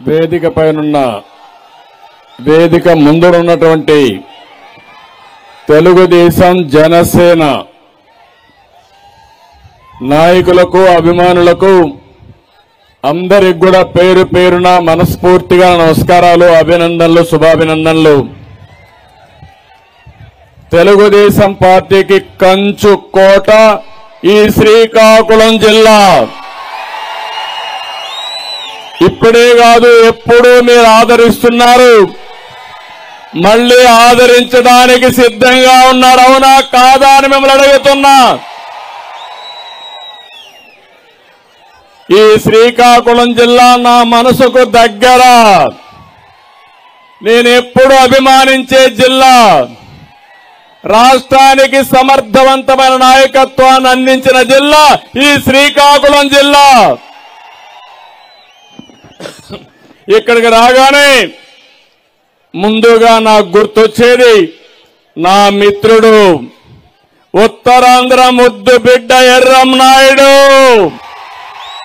వేదిక పైనున్న వేదిక ముందున్నటువంటి తెలుగుదేశం జనసేన నాయకులకు అభిమానులకు అందరికి కూడా పేరు పేరున మనస్ఫూర్తిగా నమస్కారాలు, అభినందనలు, శుభాభినందనలు. తెలుగుదేశం పార్టీకి కంచు కోట ఈ శ్రీకాకుళం జిల్లా. ఇప్పుడే కాదు, ఎప్పుడూ మీరు ఆదరిస్తున్నారు, మళ్లీ ఆదరించడానికి సిద్ధంగా ఉన్నారు. అవునా కాదా అని మిమ్మల్ని అడుగుతున్నా. ఈ శ్రీకాకుళం జిల్లా నా మనసుకు దగ్గర, నేను ఎప్పుడు అభిమానించే జిల్లా. రాష్ట్రానికి సమర్థవంతమైన నాయకత్వాన్ని అందించిన జిల్లా ఈ శ్రీకాకుళం జిల్లా. ఇక్కడికి రాగానే ముందుగా నాకు గుర్తొచ్చేది నా మిత్రుడు, ఉత్తరాంధ్ర ముద్దు బిడ్డ ఎర్రం నాయుడు.